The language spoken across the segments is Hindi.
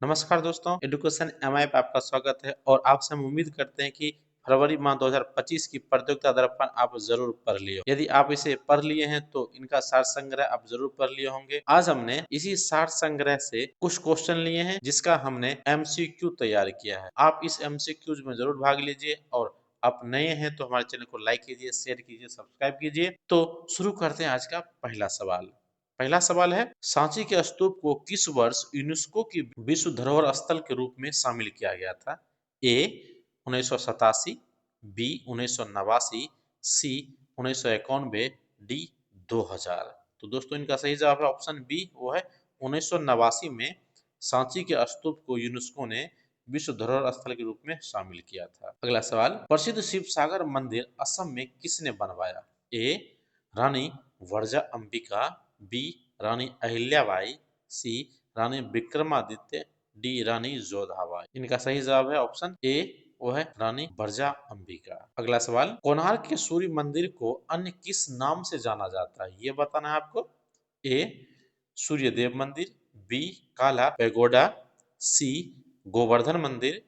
नमस्कार दोस्तों, एजुकेशन एमआई पे आपका स्वागत है और आपसे हम उम्मीद करते हैं कि फरवरी माह 2025 की प्रतियोगिता दर्पण आप जरूर पढ़ लिए। यदि आप इसे पढ़ लिए हैं तो इनका सार संग्रह आप जरूर पढ़ लिए होंगे। आज हमने इसी सार संग्रह से कुछ क्वेश्चन लिए हैं जिसका हमने एमसीक्यू तैयार किया है। आप इस एमसीक्यूज में जरूर भाग लीजिए और आप नए हैं तो हमारे चैनल को लाइक कीजिए, शेयर कीजिए, सब्सक्राइब कीजिए। तो शुरू करते हैं आज का पहला सवाल। पहला सवाल है, सांची के स्तूप को किस वर्ष यूनेस्को की विश्व धरोहर स्थल के रूप में शामिल किया गया था? ए 1987, बी 1989, सी 1991, डी 2000। तो दोस्तों इनका सही जवाब है ऑप्शन बी, वो है 1989 में सांची के स्तूप को यूनेस्को ने विश्व धरोहर स्थल के रूप में शामिल किया था। अगला सवाल, प्रसिद्ध शिव सागर मंदिर असम में किसने बनवाया? ए रानी वर्जा अंबिका, बी रानी अहिल्याबाई, सी रानी विक्रमादित्य, डी रानी जोधाबाई। इनका सही जवाब है ऑप्शन ए, वो है रानी वर्जा अंबिका। अगला सवाल, कोणार्क के सूर्य मंदिर को अन्य किस नाम से जाना जाता है? ये बताना है आपको। ए सूर्य देव मंदिर, बी काला पैगोडा, सी गोवर्धन मंदिर,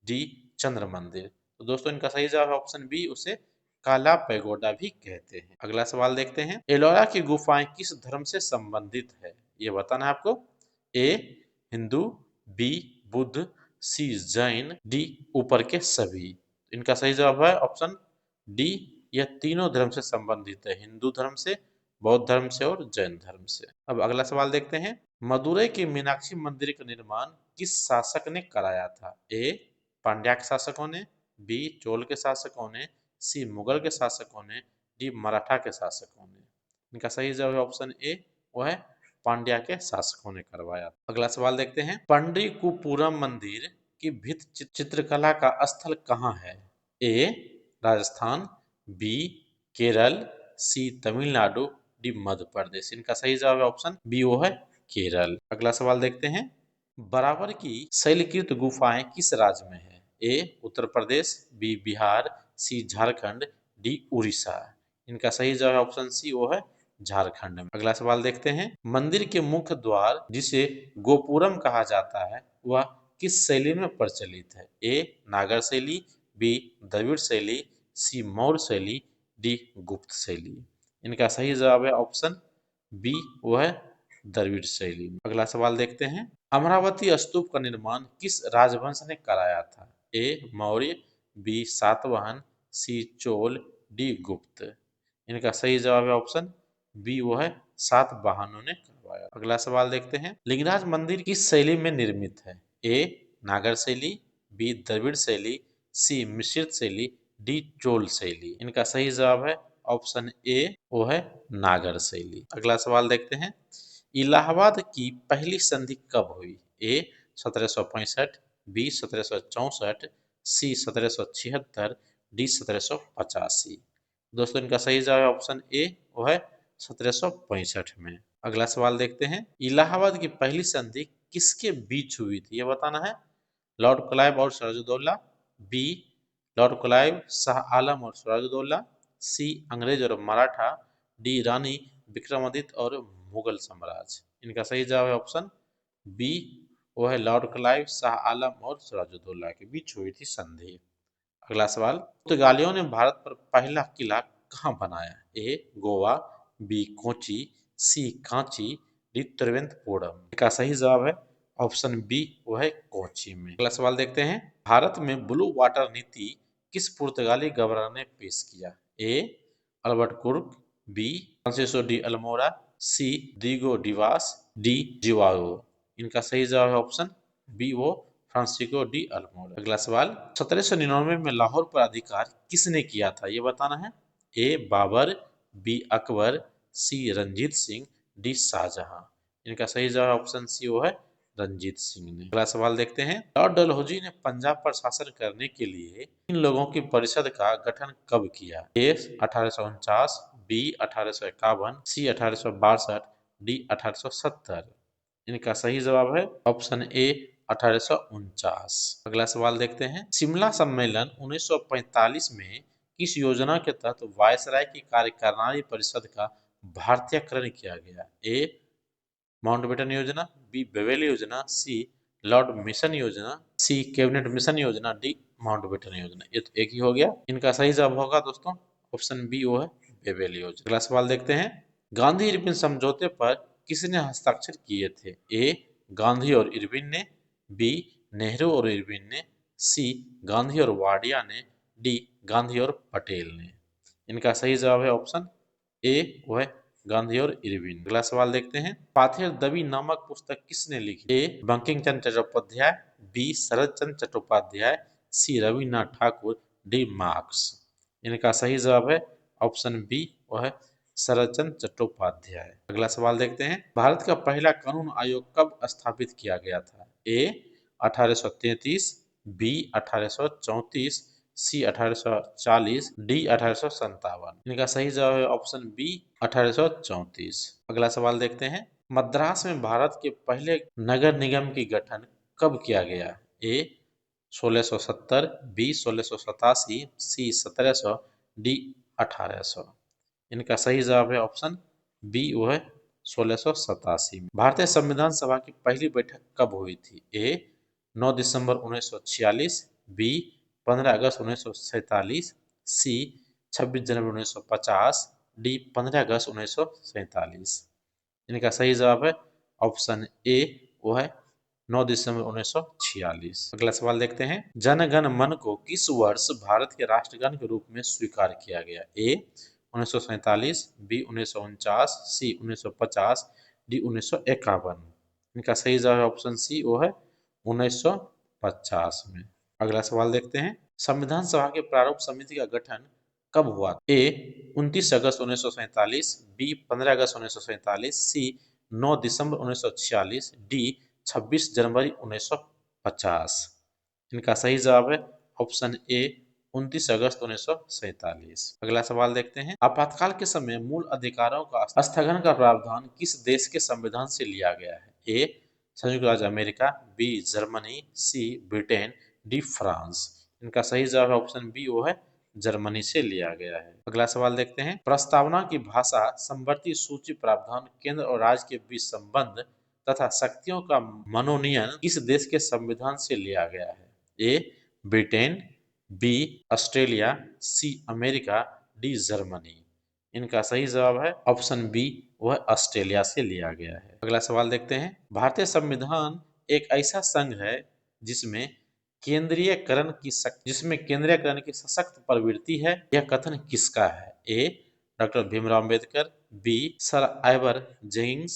डी चंद्र मंदिर। तो दोस्तों इनका सही जवाब है ऑप्शन बी, उसे काला पैगोडा भी कहते हैं। अगला सवाल देखते हैं, एलोरा की गुफाएं किस धर्म से संबंधित है? ये बताना है आपको। ए हिंदू, बी बुद्ध, सी जैन, डी ऊपर के सभी। इनका सही जवाब है ऑप्शन डी, यह तीनों धर्म से संबंधित है, हिंदू धर्म से, बौद्ध धर्म से और जैन धर्म से। अब अगला सवाल देखते हैं, मदुरई के मीनाक्षी मंदिर का निर्माण किस शासक ने कराया था? ए पांड्या के शासकों ने, बी चोल के शासकों ने, सी मुगल के शासकों ने, डी मराठा के शासकों ने। इनका सही जवाब है ऑप्शन ए, वो है पांड्या के शासकों ने करवाया। अगला सवाल देखते हैं, पंडरीकुपुरम मंदिर की भित्ति चित्रकला का स्थल कहाँ है? ए राजस्थान, बी केरल, सी तमिलनाडु, डी मध्य प्रदेश। इनका सही जवाब है ऑप्शन बी, वो है केरल। अगला सवाल देखते हैं, बराबर की शैलकृत गुफाएं किस राज्य में है? ए उत्तर प्रदेश, बी बिहार, सी झारखंड, डी उड़ीसा। इनका सही जवाब है ऑप्शन सी, वो है झारखंड में। अगला सवाल देखते हैं, मंदिर के मुख्य द्वार जिसे गोपुरम कहा जाता है वह किस शैली में प्रचलित है? ए नागर शैली, बी द्रविड़ शैली, सी मौर्य शैली, डी गुप्त शैली। इनका सही जवाब है ऑप्शन बी, वो है द्रविड़ शैली में। अगला सवाल देखते हैं, अमरावती स्तूप का निर्माण किस राजवंश ने कराया था? ए मौर्य, बी सातवाहन, सी चोल, डी गुप्त। इनका सही जवाब है ऑप्शन बी, वो है सातवाहनों ने करवाया। अगला सवाल देखते हैं, लिंगराज मंदिर किस शैली में निर्मित है? ए नागर शैली, बी द्रविड़ शैली, सी मिश्रित शैली, डी चोल शैली। इनका सही जवाब है ऑप्शन ए, वो है नागर शैली। अगला सवाल देखते हैं, इलाहाबाद की पहली संधि कब हुई? ए 1765, बी 1764, सी 1776, डी 1785। दोस्तों इनका सही जवाब है ऑप्शन ए, वो है 1765 में। अगला सवाल देखते हैं, इलाहाबाद की पहली संधि किसके बीच हुई थी? ये बताना है। लॉर्ड क्लाइव और Sirajuddaula, B lord Clive, Shah Alam और सिराजुद्दौला, सी अंग्रेज और मराठा, डी रानी विक्रमादित्य और मुगल साम्राज्य। इनका सही जवाब है ऑप्शन बी, वो है लॉर्ड क्लाइव, शाह आलम और सिराजुद्दौला के बीच हुई थी संधि। अगला सवाल, पुर्तगालियों ने भारत पर पहला किला कहाँ बनाया? ए गोवा, बी कोची, सी कांची, डी तिरुवनंतपुरम। इसका सही जवाब है ऑप्शन बी, वो है कोची में। अगला सवाल देखते हैं, भारत में ब्लू वाटर नीति किस पुर्तगाली गवर्नर ने पेश किया? ए अल्बर्ट कुर्क, बी फ्रांसिसो डी अल्मोड़ा, सी डिगो डिवास, डी जिवाओ। इनका सही जवाब है ऑप्शन बी, वो फ्रांसिस्को डी अल्मोड़ा। अगला सवाल, 1799 में लाहौर पर अधिकार किसने किया था? ये बताना है। ए बाबर, बी अकबर, सी रंजीत सिंह, डी शाहजहां। इनका सही जवाब ऑप्शन सी, वो है रंजीत सिंह ने। अगला सवाल देखते हैं, लॉर्ड डलहौजी ने पंजाब पर शासन करने के लिए इन लोगों की परिषद का गठन कब किया? ए 1849, बी 1851, सी 1862, डी 1870। इनका सही जवाब है ऑप्शन ए 1849। अगला सवाल देखते हैं, शिमला सम्मेलन 1945 में किस योजना के तहत वायसराय की कार्यकारिणी परिषद का भारतीयकरण किया गया? ए माउंटबेटन योजना, बी बेवेल योजना, सी लॉर्ड मिशन योजना, सी कैबिनेट मिशन योजना, डी माउंटबेटन योजना। ये तो एक ही हो गया। इनका सही जवाब होगा दोस्तों ऑप्शन बी, वो है बेबेल योजना। अगला सवाल देखते हैं, गांधी इरविन समझौते पर किसने हस्ताक्षर किए थे? ए गांधी और इरविन ने, बी नेहरू और इरविन ने, सी गांधी और वाडिया ने, डी गांधी और पटेल ने। इनका सही जवाब है ऑप्शन ए, वो है गांधी और इरविन। अगला सवाल देखते हैं, पाथेर दबी नामक पुस्तक किसने लिखी? ए बंकिम चंद्र चट्टोपाध्याय, बी शरद चंद्र चट्टोपाध्याय, सी रविन्द्रनाथ ठाकुर, डी मार्क्स। इनका सही जवाब है ऑप्शन बी, वो है शरद चंद्र चट्टोपाध्याय। अगला सवाल देखते हैं, भारत का पहला कानून आयोग कब स्थापित किया गया था? ए 1833, बी 1834, सी 1840, डी 1857। इनका सही जवाब है ऑप्शन बी 1834। अगला सवाल देखते हैं, मद्रास में भारत के पहले नगर निगम की गठन कब किया गया? ए 1670, बी 1687, सी 1700, डी 1800। इनका सही जवाब है ऑप्शन बी, वो है 1687 में। भारतीय संविधान सभा की पहली बैठक कब हुई थी? ए 9 दिसंबर 1946, बी 15 अगस्त 1947, सी 26 जनवरी 1950, डी 15 अगस्त 1947। इनका सही जवाब है ऑप्शन ए, वो है 9 दिसंबर 1946। अगला सवाल देखते हैं, जन गण मन को किस वर्ष भारत के राष्ट्रगान के रूप में स्वीकार किया गया? ए 1947, बी 1949, सी 1950, डी 1951। इनका सही जवाब है ऑप्शन सी, वो है 1950 में। अगला सवाल देखते हैं, संविधान सभा के प्रारूप समिति का गठन कब हुआ? ए 29 अगस्त 1947, बी 15 अगस्त 1947, सी 9 दिसंबर 1946, डी 26 जनवरी 1950। इनका सही जवाब है ऑप्शन ए 29 अगस्त 1947। अगला सवाल देखते हैं, आपातकाल के समय मूल अधिकारों का स्थगन का प्रावधान किस देश के संविधान से लिया गया है? ए संयुक्त राज्य अमेरिका, बी जर्मनी, सी ब्रिटेन, डी फ्रांस। इनका सही जवाब है ऑप्शन बी, वो है जर्मनी से लिया गया है। अगला सवाल देखते हैं, प्रस्तावना की भाषा समवर्ती सूची प्रावधान केंद्र और राज्य के बीच संबंध तथा शक्तियों का मनोनयन किस देश के संविधान से लिया गया है? A Britain, B Australia, C America, D Germany. इनका सही जवाब है ऑप्शन बी, वह ऑस्ट्रेलिया से लिया गया है। अगला सवाल देखते हैं, भारतीय संविधान एक ऐसा संघ है जिसमें केंद्रीयकरण की सशक्त प्रवृत्ति है, यह कथन किसका है? A doctor Bhimrao Ambedkar, B sir Ivor Jennings,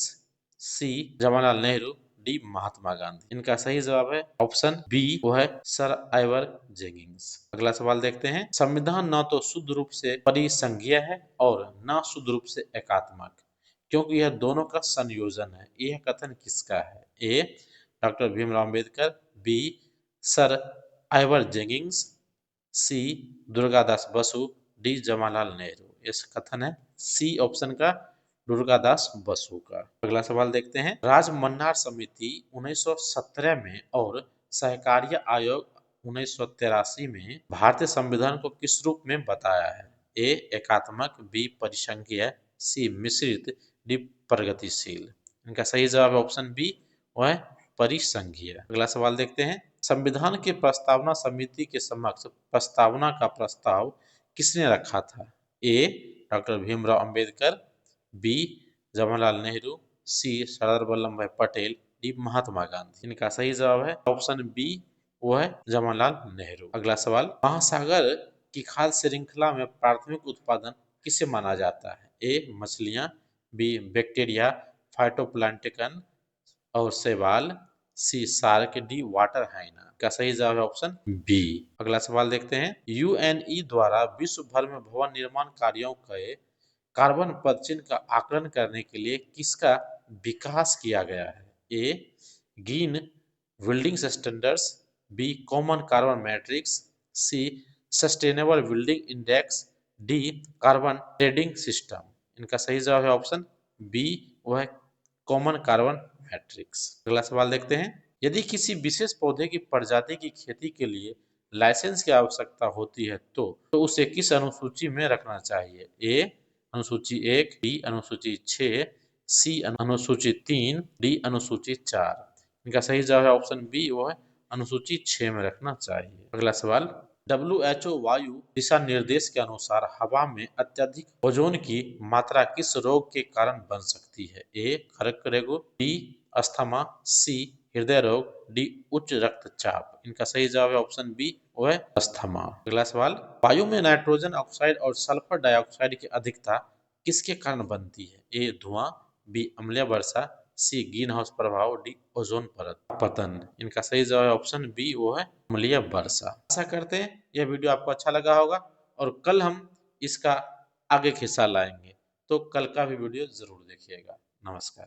C Jawaharlal Nehru, D Mahatma Gandhi. इनका सही जवाब है ऑप्शन बी, वो है सर आइवर जेगिंस। अगला सवाल देखते हैं, संविधान न तो शुद्ध रूप से परिसंघीय है और न शुद्ध रूप से एकात्मक, क्योंकि यह दोनों का संयोजन है, यह कथन किसका है? A doctor Bhimrao Ambedkar, B sir Ivor Jennings, C Durgadas Basu, D Jawaharlal Nehru. इस कथन है सी ऑप्शन का, दुर्गादास बसु का। अगला सवाल देखते हैं, राजमन्नार समिति 1917 में और सहकारिता आयोग 1983 में भारतीय संविधान को किस रूप में बताया है? ए एकात्मक, बी परिसंघीय, सी मिश्रित, डी प्रगतिशील। इनका सही जवाब है ऑप्शन बी, वह है परिसंघीय। अगला सवाल देखते हैं, संविधान के प्रस्तावना समिति के समक्ष प्रस्तावना का प्रस्ताव किसने रखा था? ए डॉक्टर भीमराव अंबेडकर, बी जवाहरलाल नेहरू, सी सरदार वल्लभ भाई पटेल, डी महात्मा गांधी। इनका सही जवाब है ऑप्शन बी, वो है जवाहरलाल नेहरू। अगला सवाल, महासागर की खाद्य श्रृंखला में प्राथमिक उत्पादन किसे माना जाता है? ए मछलियां, बी बैक्टीरिया, फाइटोप्लैंक्टन और शैवाल, सी शार्क, डी वाटर हाइना। का सही जवाब है ऑप्शन बी। अगला सवाल देखते हैं, यूएनई द्वारा विश्व भर में भवन निर्माण कार्यों के कार्बन पदचिह्न का आकलन करने के लिए किसका विकास किया गया है? A green building standards, B common carbon matrix, C sustainable building index, D carbon trading system. इनका सही जवाब है ऑप्शन बी, वह है कॉमन कार्बन मैट्रिक्स। अगला सवाल देखते हैं, यदि किसी विशेष पौधे की प्रजाति की खेती के लिए लाइसेंस की आवश्यकता होती है तो उसे किस अनुसूची में रखना चाहिए? ए अनुसूची 1, बी अनुसूची 6, सी अनुसूची 3, डी अनुसूची 4। इनका सही जवाब है ऑप्शन बी, वो है अनुसूची 6 में रखना चाहिए। अगला सवाल, WHO वायु दिशा निर्देश के अनुसार हवा में अत्यधिक ओजोन की मात्रा किस रोग के कारण बन सकती है? ए कर्करोग, बी अस्थमा, सी हृदय रोग, डी उच्च रक्तचाप। इनका सही जवाब है ऑप्शन बी, वो है अस्थमा। अगला सवाल, वायु में नाइट्रोजन ऑक्साइड और सल्फर डाइऑक्साइड की अधिकता किसके कारण बनती है? ए धुआं, बी अम्लीय वर्षा, सी ग्रीन हाउस प्रभाव, डी ओजोन परत पतन। इनका सही जवाब ऑप्शन बी, वो है अम्लीय वर्षा। आशा करते हैं यह वीडियो आपको अच्छा लगा होगा और कल हम इसका आगे का हिस्सा लाएंगे, तो कल का भी वीडियो जरूर देखिएगा। नमस्कार।